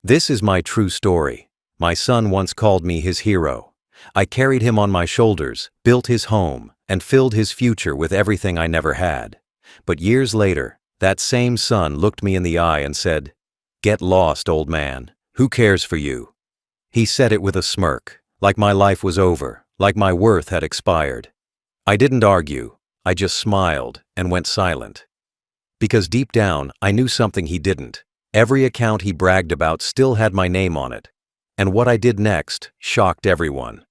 This is my true story. My son once called me his hero. I carried him on my shoulders, built his home, and filled his future with everything I never had. But years later, that same son looked me in the eye and said, "Get lost, old man. Who cares for you?" He said it with a smirk, like my life was over, like my worth had expired. I didn't argue, I just smiled and went silent. Because deep down, I knew something he didn't. Every account he bragged about still had my name on it. And what I did next shocked everyone.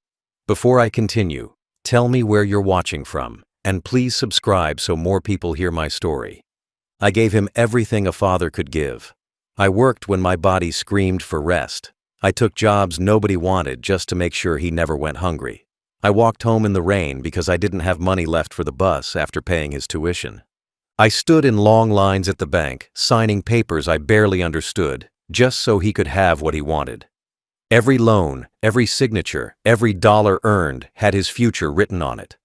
Before I continue, tell me where you're watching from, and please subscribe so more people hear my story. I gave him everything a father could give. I worked when my body screamed for rest. I took jobs nobody wanted just to make sure he never went hungry. I walked home in the rain because I didn't have money left for the bus after paying his tuition. I stood in long lines at the bank, signing papers I barely understood, just so he could have what he wanted. Every loan, every signature, every dollar earned had his future written on it.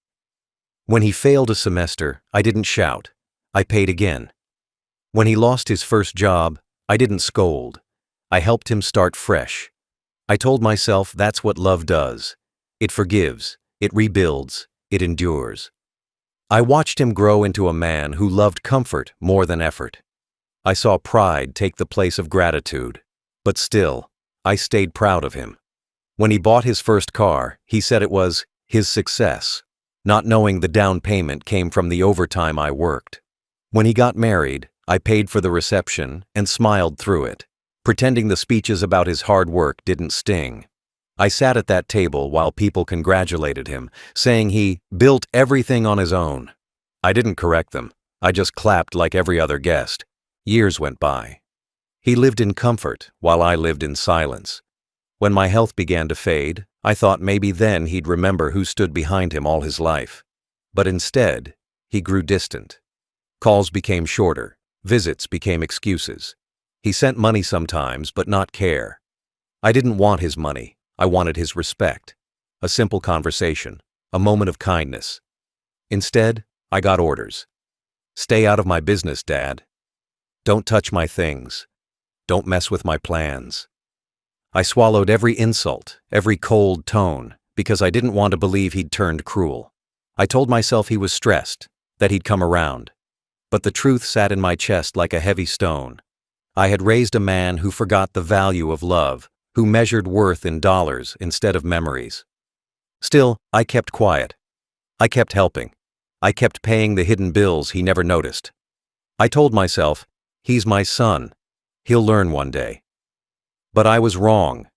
When he failed a semester, I didn't shout. I paid again. When he lost his first job, I didn't scold. I helped him start fresh. I told myself that's what love does. It forgives, it rebuilds, it endures. I watched him grow into a man who loved comfort more than effort. I saw pride take the place of gratitude. But still, I stayed proud of him. When he bought his first car, he said it was his success, not knowing the down payment came from the overtime I worked. When he got married, I paid for the reception and smiled through it, pretending the speeches about his hard work didn't sting. I sat at that table while people congratulated him, saying he built everything on his own. I didn't correct them. I just clapped like every other guest. Years went by. He lived in comfort while I lived in silence. When my health began to fade, I thought maybe then he'd remember who stood behind him all his life. But instead, he grew distant. Calls became shorter. Visits became excuses. He sent money sometimes, but not care. I didn't want his money. I wanted his respect. A simple conversation, a moment of kindness. Instead, I got orders. Stay out of my business, Dad. Don't touch my things. Don't mess with my plans. I swallowed every insult, every cold tone, because I didn't want to believe he'd turned cruel. I told myself he was stressed, that he'd come around. But the truth sat in my chest like a heavy stone. I had raised a man who forgot the value of love, who measured worth in dollars instead of memories. Still, I kept quiet. I kept helping. I kept paying the hidden bills he never noticed. I told myself, he's my son. He'll learn one day. But I was wrong.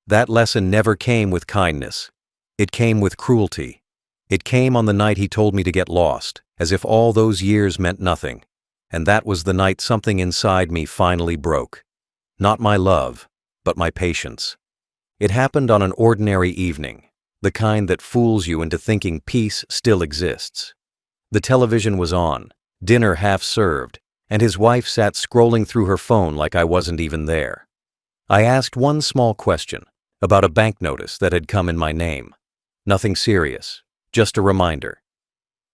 That lesson never came with kindness. It came with cruelty. It came on the night he told me to get lost, as if all those years meant nothing. And that was the night something inside me finally broke. Not my love, but my patience. It happened on an ordinary evening, the kind that fools you into thinking peace still exists. The television was on, dinner half served, and his wife sat scrolling through her phone like I wasn't even there. I asked one small question, about a bank notice that had come in my name. Nothing serious, just a reminder.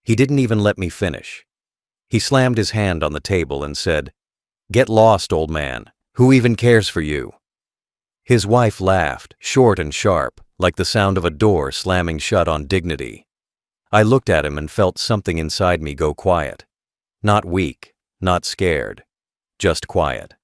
He didn't even let me finish. He slammed his hand on the table and said, "Get lost, old man. Who even cares for you?" His wife laughed, short and sharp, like the sound of a door slamming shut on dignity. I looked at him and felt something inside me go quiet. Not weak, not scared, just quiet.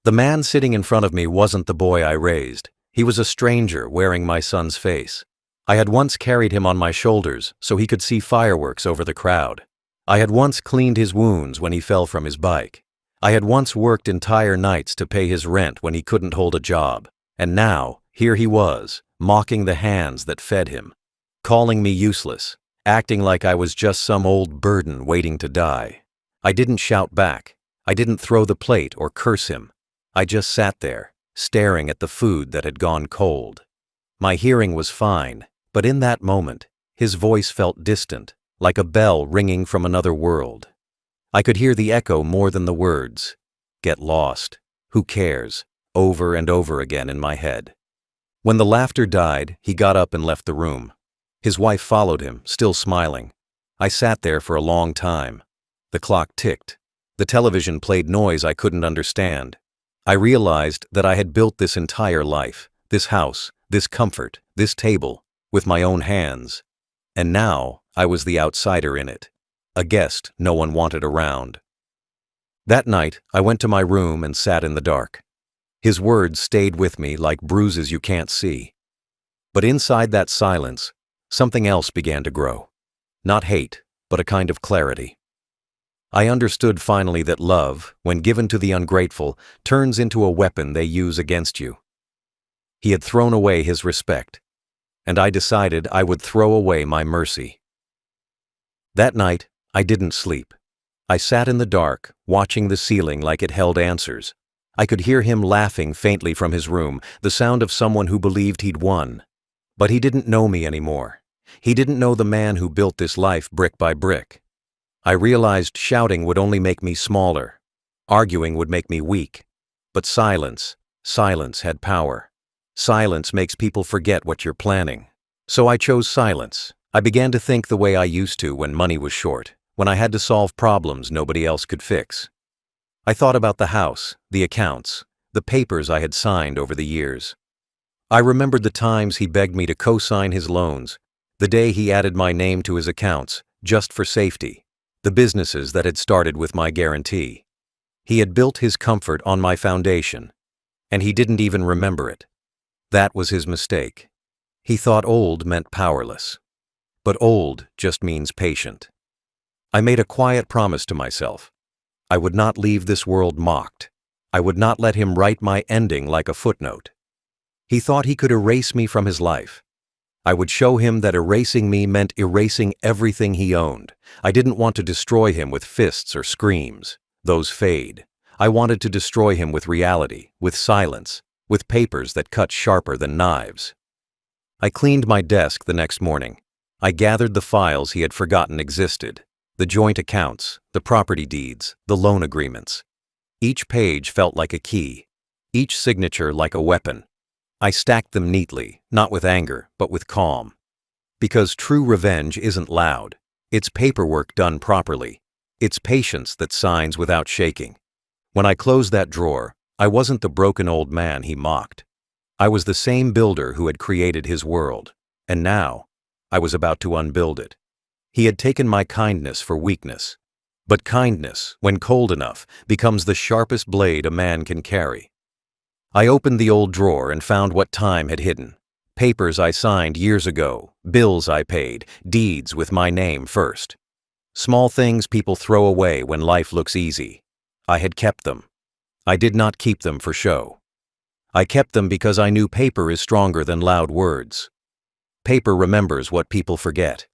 The man sitting in front of me wasn't the boy I raised. He was a stranger wearing my son's face. I had once carried him on my shoulders so he could see fireworks over the crowd. I had once cleaned his wounds when he fell from his bike. I had once worked entire nights to pay his rent when he couldn't hold a job. And now, here he was, mocking the hands that fed him, calling me useless, acting like I was just some old burden waiting to die. I didn't shout back. I didn't throw the plate or curse him. I just sat there, staring at the food that had gone cold. My hearing was fine, but in that moment, his voice felt distant, like a bell ringing from another world. I could hear the echo more than the words. Get lost. Who cares? Over and over again in my head. When the laughter died, he got up and left the room. His wife followed him, still smiling. I sat there for a long time. The clock ticked. The television played noise I couldn't understand. I realized that I had built this entire life, this house, this comfort, this table, with my own hands. And now I was the outsider in it, a guest no one wanted around. That night, I went to my room and sat in the dark. His words stayed with me like bruises you can't see. But inside that silence, something else began to grow. Not hate, but a kind of clarity. I understood finally that love, when given to the ungrateful, turns into a weapon they use against you. He had thrown away his respect, and I decided I would throw away my mercy. That night, I didn't sleep. I sat in the dark, watching the ceiling like it held answers. I could hear him laughing faintly from his room, the sound of someone who believed he'd won. But he didn't know me anymore. He didn't know the man who built this life brick by brick. I realized shouting would only make me smaller. Arguing would make me weak. But silence had power. Silence makes people forget what you're planning. So I chose silence. I began to think the way I used to when money was short, when I had to solve problems nobody else could fix. I thought about the house, the accounts, the papers I had signed over the years. I remembered the times he begged me to co-sign his loans, the day he added my name to his accounts, just for safety, the businesses that had started with my guarantee. He had built his comfort on my foundation, and he didn't even remember it. That was his mistake. He thought old meant powerless. But old just means patient. I made a quiet promise to myself. I would not leave this world mocked. I would not let him write my ending like a footnote. He thought he could erase me from his life. I would show him that erasing me meant erasing everything he owned. I didn't want to destroy him with fists or screams. Those fade. I wanted to destroy him with reality, with silence, with papers that cut sharper than knives. I cleaned my desk the next morning. I gathered the files he had forgotten existed, the joint accounts, the property deeds, the loan agreements. Each page felt like a key, each signature like a weapon. I stacked them neatly, not with anger, but with calm. Because true revenge isn't loud. It's paperwork done properly. It's patience that signs without shaking. When I closed that drawer, I wasn't the broken old man he mocked. I was the same builder who had created his world, and now I was about to unbuild it. He had taken my kindness for weakness. But kindness, when cold enough, becomes the sharpest blade a man can carry. I opened the old drawer and found what time had hidden. Papers I signed years ago, bills I paid, deeds with my name first. Small things people throw away when life looks easy. I had kept them. I did not keep them for show. I kept them because I knew paper is stronger than loud words. Paper remembers what people forget.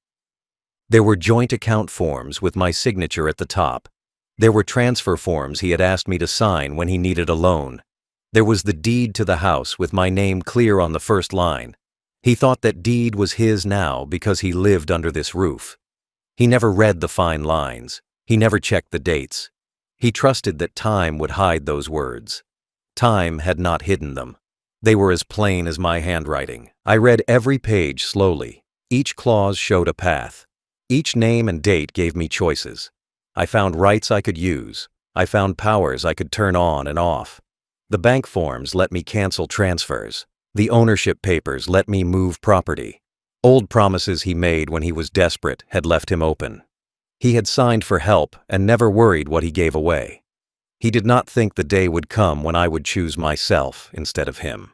There were joint account forms with my signature at the top. There were transfer forms he had asked me to sign when he needed a loan. There was the deed to the house with my name clear on the first line. He thought that deed was his now because he lived under this roof. He never read the fine lines. He never checked the dates. He trusted that time would hide those words. Time had not hidden them. They were as plain as my handwriting. I read every page slowly. Each clause showed a path. Each name and date gave me choices. I found rights I could use. I found powers I could turn on and off. The bank forms let me cancel transfers. The ownership papers let me move property. Old promises he made when he was desperate had left him open. He had signed for help and never worried what he gave away. He did not think the day would come when I would choose myself instead of him.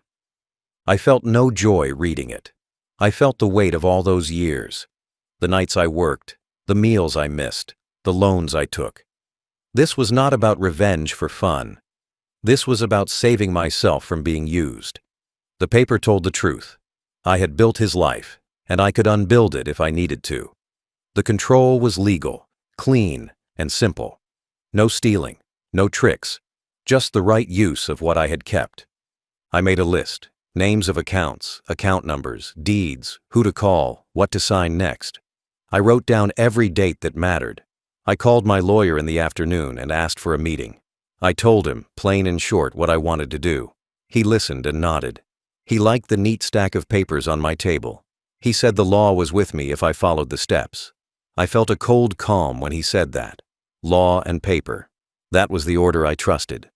I felt no joy reading it. I felt the weight of all those years. The nights I worked, the meals I missed, the loans I took. This was not about revenge for fun. This was about saving myself from being used. The paper told the truth. I had built his life, and I could unbuild it if I needed to. The control was legal, clean, and simple. No stealing, no tricks, just the right use of what I had kept. I made a list, names of accounts, account numbers, deeds, who to call, what to sign next. I wrote down every date that mattered. I called my lawyer in the afternoon and asked for a meeting. I told him, plain and short, what I wanted to do. He listened and nodded. He liked the neat stack of papers on my table. He said the law was with me if I followed the steps. I felt a cold calm when he said that. Law and paper. That was the order I trusted.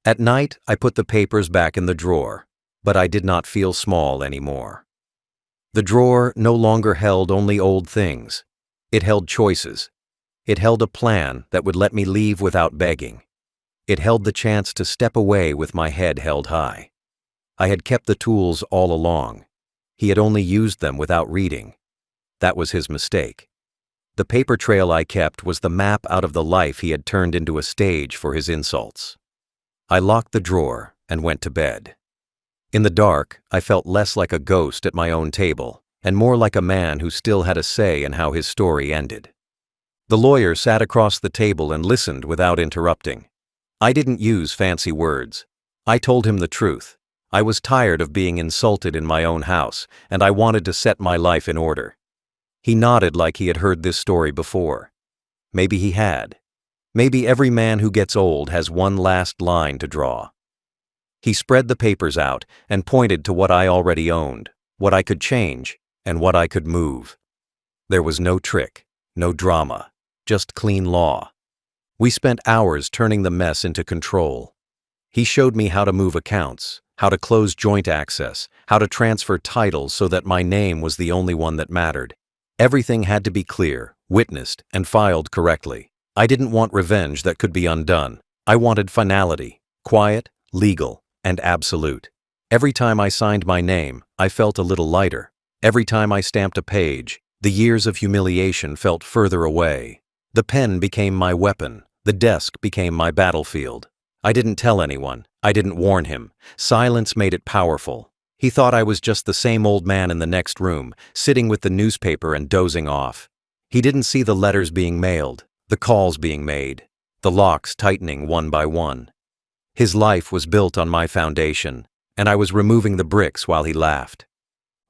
At night, I put the papers back in the drawer, but I did not feel small anymore. The drawer no longer held only old things. It held choices. It held a plan that would let me leave without begging. It held the chance to step away with my head held high. I had kept the tools all along. He had only used them without reading. That was his mistake. The paper trail I kept was the map out of the life he had turned into a stage for his insults. I locked the drawer and went to bed. In the dark, I felt less like a ghost at my own table, and more like a man who still had a say in how his story ended. The lawyer sat across the table and listened without interrupting. I didn't use fancy words. I told him the truth. I was tired of being insulted in my own house, and I wanted to set my life in order. He nodded like he had heard this story before. Maybe he had. Maybe every man who gets old has one last line to draw. He spread the papers out and pointed to what I already owned, what I could change, and what I could move. There was no trick, no drama, just clean law. We spent hours turning the mess into control. He showed me how to move accounts, how to close joint access, how to transfer titles so that my name was the only one that mattered. Everything had to be clear, witnessed, and filed correctly. I didn't want revenge that could be undone. I wanted finality, quiet, legal, and absolute. Every time I signed my name, I felt a little lighter. Every time I stamped a page, the years of humiliation felt further away. The pen became my weapon. The desk became my battlefield. I didn't tell anyone. I didn't warn him. Silence made it powerful. He thought I was just the same old man in the next room, sitting with the newspaper and dozing off. He didn't see the letters being mailed, the calls being made, the locks tightening one by one. His life was built on my foundation, and I was removing the bricks while he laughed.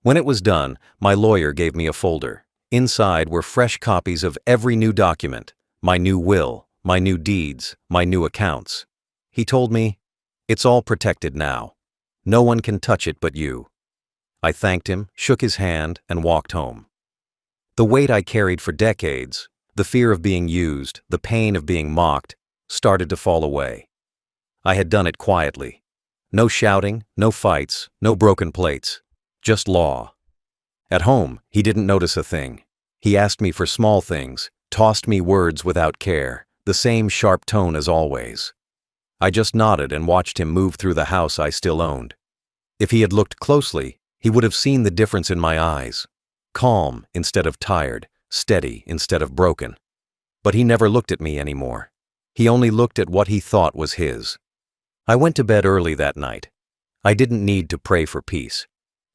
When it was done, my lawyer gave me a folder. Inside were fresh copies of every new document, my new will, my new deeds, my new accounts. He told me, "It's all protected now. No one can touch it but you." I thanked him, shook his hand, and walked home. The weight I carried for decades, the fear of being used, the pain of being mocked, started to fall away. I had done it quietly. No shouting, no fights, no broken plates, just law. At home, he didn't notice a thing. He asked me for small things, tossed me words without care, the same sharp tone as always. I just nodded and watched him move through the house I still owned. If he had looked closely, he would have seen the difference in my eyes. Calm instead of tired, steady instead of broken. But he never looked at me anymore. He only looked at what he thought was his. I went to bed early that night. I didn't need to pray for peace.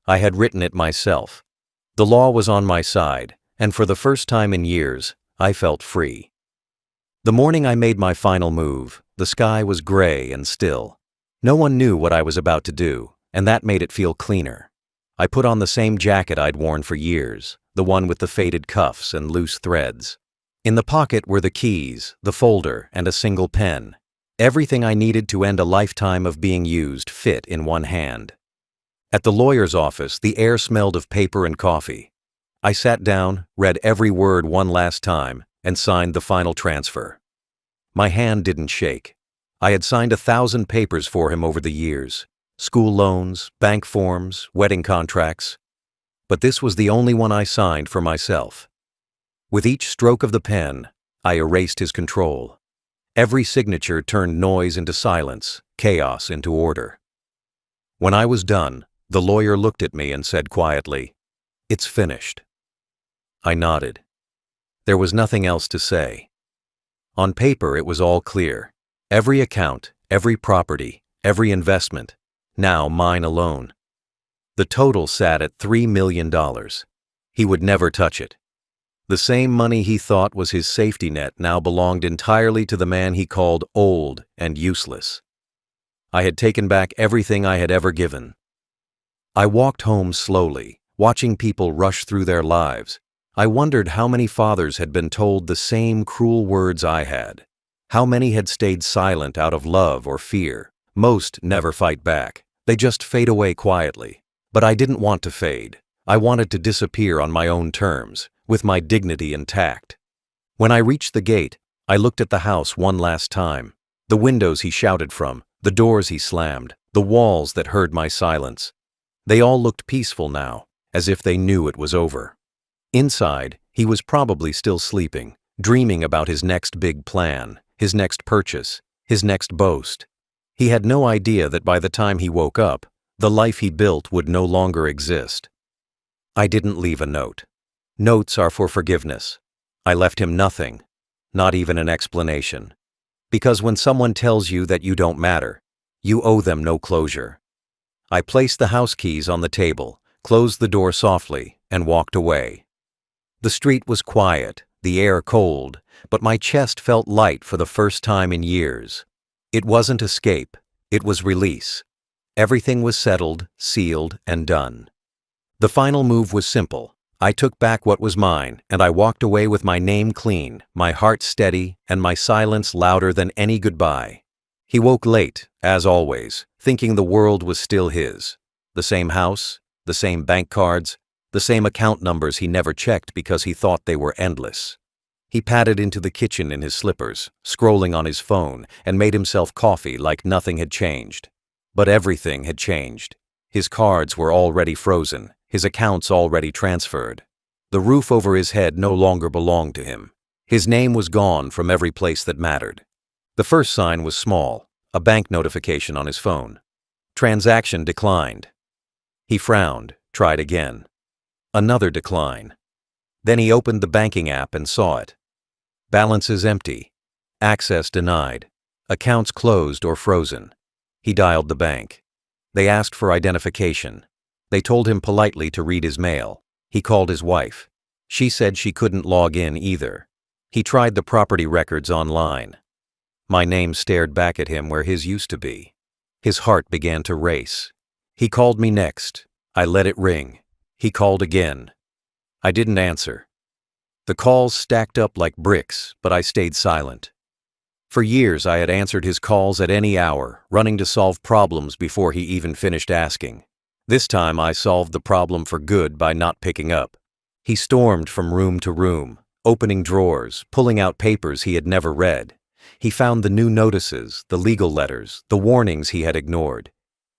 I had written it myself. The law was on my side, and for the first time in years, I felt free. The morning I made my final move, the sky was gray and still. No one knew what I was about to do, and that made it feel cleaner. I put on the same jacket I'd worn for years, the one with the faded cuffs and loose threads. In the pocket were the keys, the folder, and a single pen. Everything I needed to end a lifetime of being used fit in one hand. At the lawyer's office, the air smelled of paper and coffee. I sat down, read every word one last time, and signed the final transfer. My hand didn't shake. I had signed 1,000 papers for him over the years. School loans, bank forms, wedding contracts. But this was the only one I signed for myself. With each stroke of the pen, I erased his control. Every signature turned noise into silence, chaos into order. When I was done, the lawyer looked at me and said quietly, "It's finished." I nodded. There was nothing else to say. On paper, it was all clear. Every account, every property, every investment, now mine alone. The total sat at $3 million. He would never touch it. The same money he thought was his safety net now belonged entirely to the man he called old and useless. I had taken back everything I had ever given. I walked home slowly, watching people rush through their lives. I wondered how many fathers had been told the same cruel words I had. How many had stayed silent out of love or fear. Most never fight back. They just fade away quietly. But I didn't want to fade. I wanted to disappear on my own terms, with my dignity intact. When I reached the gate, I looked at the house one last time. The windows he shouted from, The doors he slammed, the walls that heard my silence. They all looked peaceful now, as if they knew it was over. Inside, he was probably still sleeping, dreaming about his next big plan, his next purchase, his next boast. He had no idea that by the time he woke up, the life he built would no longer exist. I didn't leave a note. Notes are for forgiveness. I left him nothing, not even an explanation. Because when someone tells you that you don't matter, you owe them no closure. I placed the house keys on the table, closed the door softly, and walked away. The street was quiet, the air cold, but my chest felt light for the first time in years. It wasn't escape, it was release. Everything was settled, sealed, and done. The final move was simple. I took back what was mine, and I walked away with my name clean, my heart steady, and my silence louder than any goodbye. He woke late, as always, thinking the world was still his. The same house, the same bank cards, the same account numbers he never checked because he thought they were endless. He padded into the kitchen in his slippers, scrolling on his phone, and made himself coffee like nothing had changed. But everything had changed. His cards were already frozen, his accounts already transferred. The roof over his head no longer belonged to him. His name was gone from every place that mattered. The first sign was small, a bank notification on his phone. Transaction declined. He frowned, tried again. Another decline. Then he opened the banking app and saw it. Balances empty. Access denied. Accounts closed or frozen. He dialed the bank. They asked for identification. They told him politely to read his mail. He called his wife. She said she couldn't log in either. He tried the property records online. My name stared back at him where his used to be. His heart began to race. He called me next. I let it ring. He called again. I didn't answer. The calls stacked up like bricks, but I stayed silent. For years I had answered his calls at any hour, running to solve problems before he even finished asking. This time I solved the problem for good by not picking up. He stormed from room to room, opening drawers, pulling out papers he had never read. He found the new notices, the legal letters, the warnings he had ignored.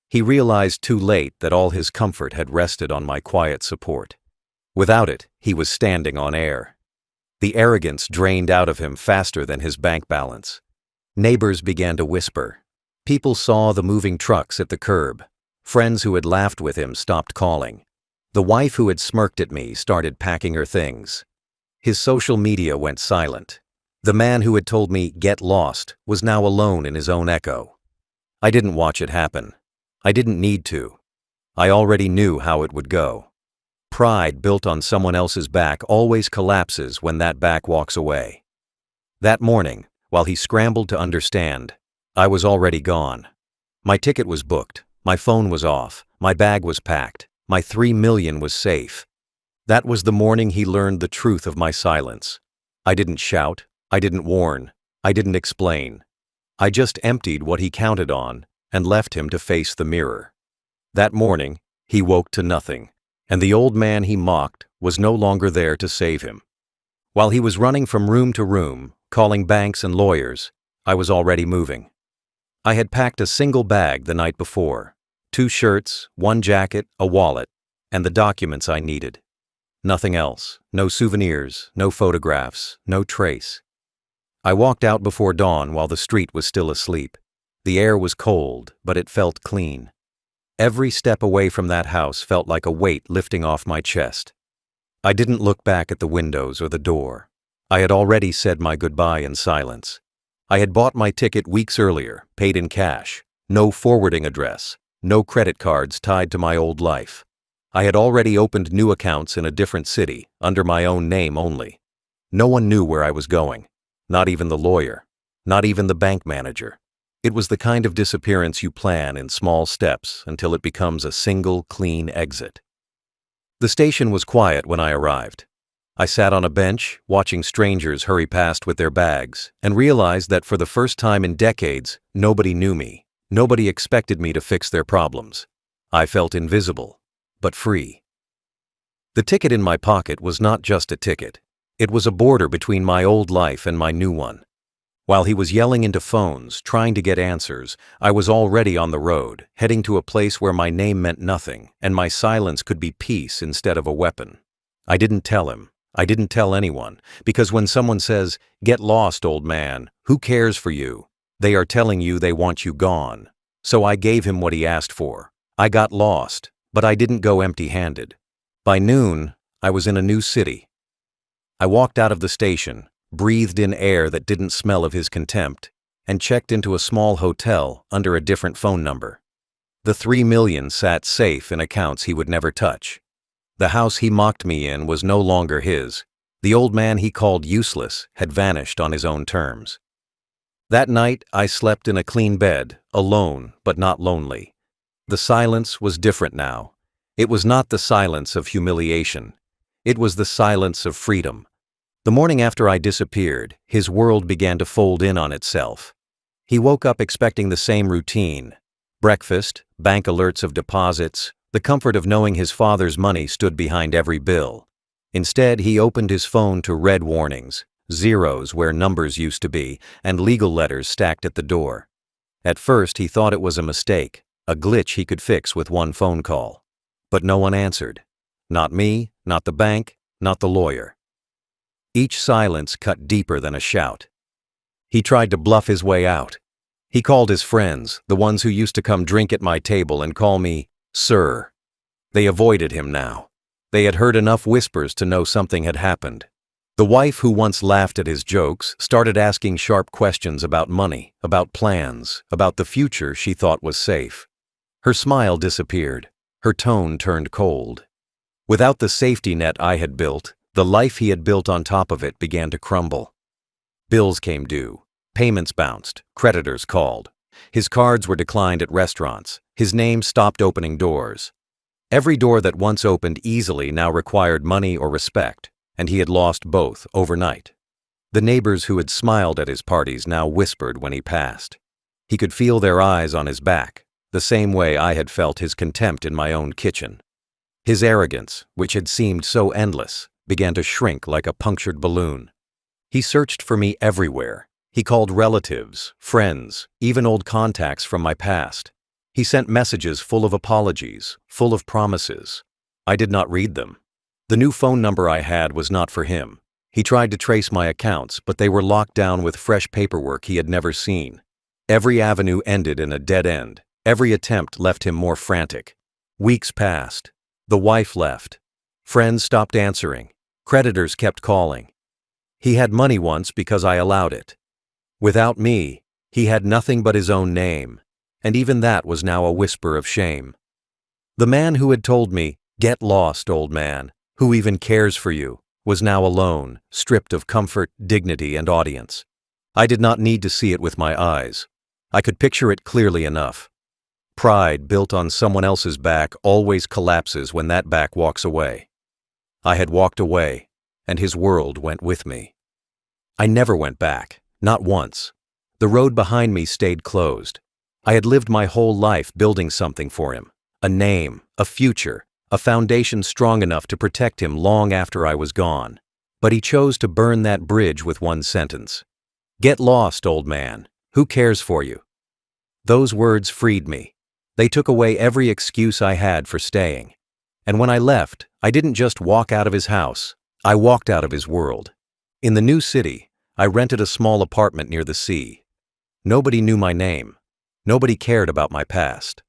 He realized too late that all his comfort had rested on my quiet support. Without it, he was standing on air. The arrogance drained out of him faster than his bank balance. Neighbors began to whisper. People saw the moving trucks at the curb. Friends who had laughed with him stopped calling. The wife who had smirked at me started packing her things. His social media went silent. The man who had told me, "Get lost," was now alone in his own echo. I didn't watch it happen. I didn't need to. I already knew how it would go. Pride built on someone else's back always collapses when that back walks away. That morning, while he scrambled to understand, I was already gone. My ticket was booked, my phone was off, my bag was packed, my $3 million was safe. That was the morning he learned the truth of my silence. I didn't shout, I didn't warn, I didn't explain. I just emptied what he counted on and left him to face the mirror. That morning, he woke to nothing, and the old man he mocked was no longer there to save him. While he was running from room to room, calling banks and lawyers, I was already moving. I had packed a single bag the night before, 2 shirts, 1 jacket, a wallet, and the documents I needed. Nothing else, no souvenirs, no photographs, no trace. I walked out before dawn while the street was still asleep. The air was cold, but it felt clean. Every step away from that house felt like a weight lifting off my chest. I didn't look back at the windows or the door. I had already said my goodbye in silence. I had bought my ticket weeks earlier, paid in cash, no forwarding address, no credit cards tied to my old life. I had already opened new accounts in a different city, under my own name only. No one knew where I was going, not even the lawyer, not even the bank manager. It was the kind of disappearance you plan in small steps until it becomes a single, clean exit. The station was quiet when I arrived. I sat on a bench, watching strangers hurry past with their bags, and realized that for the first time in decades, nobody knew me. Nobody expected me to fix their problems. I felt invisible, but free. The ticket in my pocket was not just a ticket. It was a border between my old life and my new one. While he was yelling into phones, trying to get answers, I was already on the road, heading to a place where my name meant nothing, and my silence could be peace instead of a weapon. I didn't tell him. I didn't tell anyone, because when someone says, "Get lost, old man, who cares for you?" they are telling you they want you gone. So I gave him what he asked for. I got lost, but I didn't go empty-handed. By noon, I was in a new city. I walked out of the station, breathed in air that didn't smell of his contempt, and checked into a small hotel under a different phone number. The 3 million sat safe in accounts he would never touch. The house he mocked me in was no longer his. The old man he called useless had vanished on his own terms. That night, I slept in a clean bed, alone but not lonely. The silence was different now. It was not the silence of humiliation. It was the silence of freedom. The morning after I disappeared, his world began to fold in on itself. He woke up expecting the same routine: breakfast, bank alerts of deposits, the comfort of knowing his father's money stood behind every bill. Instead, he opened his phone to red warnings, zeros where numbers used to be, and legal letters stacked at the door. At first, he thought it was a mistake, a glitch he could fix with one phone call. But no one answered. Not me, not the bank, not the lawyer. Each silence cut deeper than a shout. He tried to bluff his way out. He called his friends, the ones who used to come drink at my table and call me "Sir." They avoided him now. They had heard enough whispers to know something had happened. The wife who once laughed at his jokes started asking sharp questions about money, about plans, about the future she thought was safe. Her smile disappeared. Her tone turned cold. Without the safety net I had built, the life he had built on top of it began to crumble. Bills came due. Payments bounced. Creditors called. His cards were declined at restaurants. His name stopped opening doors. Every door that once opened easily now required money or respect, and he had lost both overnight. The neighbors who had smiled at his parties now whispered when he passed. He could feel their eyes on his back, the same way I had felt his contempt in my own kitchen. His arrogance, which had seemed so endless, began to shrink like a punctured balloon. He searched for me everywhere. He called relatives, friends, even old contacts from my past. He sent messages full of apologies, full of promises. I did not read them. The new phone number I had was not for him. He tried to trace my accounts, but they were locked down with fresh paperwork he had never seen. Every avenue ended in a dead end. Every attempt left him more frantic. Weeks passed. The wife left. Friends stopped answering. Creditors kept calling. He had money once because I allowed it. Without me, he had nothing but his own name, and even that was now a whisper of shame. The man who had told me, "Get lost, old man, who even cares for you," was now alone, stripped of comfort, dignity, and audience. I did not need to see it with my eyes. I could picture it clearly enough. Pride built on someone else's back always collapses when that back walks away. I had walked away, and his world went with me. I never went back, not once. The road behind me stayed closed. I had lived my whole life building something for him, a name, a future, a foundation strong enough to protect him long after I was gone. But he chose to burn that bridge with one sentence. "Get lost, old man. Who cares for you?" Those words freed me. They took away every excuse I had for staying. And when I left, I didn't just walk out of his house. I walked out of his world. In the new city, I rented a small apartment near the sea. Nobody knew my name. Nobody cared about my past.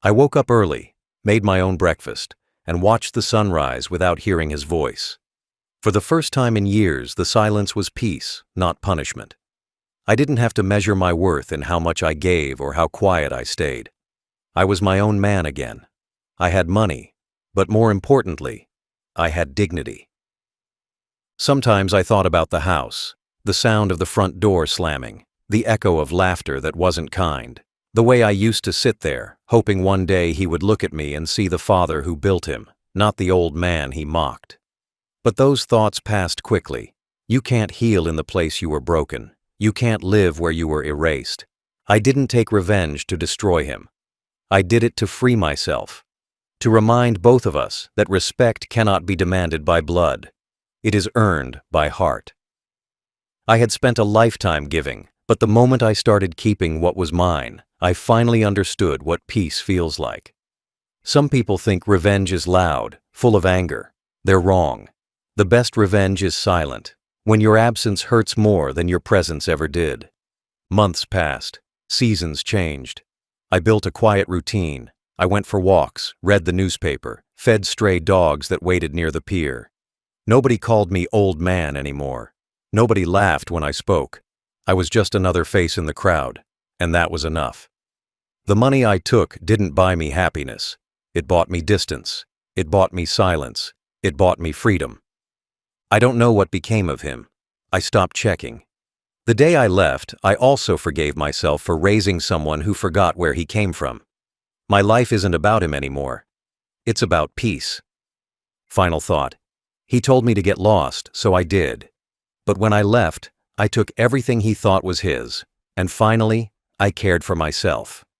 I woke up early, made my own breakfast, and watched the sunrise without hearing his voice. For the first time in years, the silence was peace, not punishment. I didn't have to measure my worth in how much I gave or how quiet I stayed. I was my own man again. I had money, but more importantly, I had dignity. Sometimes I thought about the house, the sound of the front door slamming, the echo of laughter that wasn't kind, the way I used to sit there, hoping one day he would look at me and see the father who built him, not the old man he mocked. But those thoughts passed quickly. You can't heal in the place you were broken. You can't live where you were erased. I didn't take revenge to destroy him. I did it to free myself, to remind both of us that respect cannot be demanded by blood. It is earned by heart. I had spent a lifetime giving, but the moment I started keeping what was mine, I finally understood what peace feels like. Some people think revenge is loud, full of anger. They're wrong. The best revenge is silent, when your absence hurts more than your presence ever did. Months passed. Seasons changed. I built a quiet routine. I went for walks, read the newspaper, fed stray dogs that waited near the pier. Nobody called me old man anymore. Nobody laughed when I spoke. I was just another face in the crowd, and that was enough. The money I took didn't buy me happiness. It bought me distance. It bought me silence. It bought me freedom. I don't know what became of him. I stopped checking. The day I left, I also forgave myself for raising someone who forgot where he came from. My life isn't about him anymore. It's about peace. Final thought. He told me to get lost, so I did. But when I left, I took everything he thought was his, and finally, I cared for myself.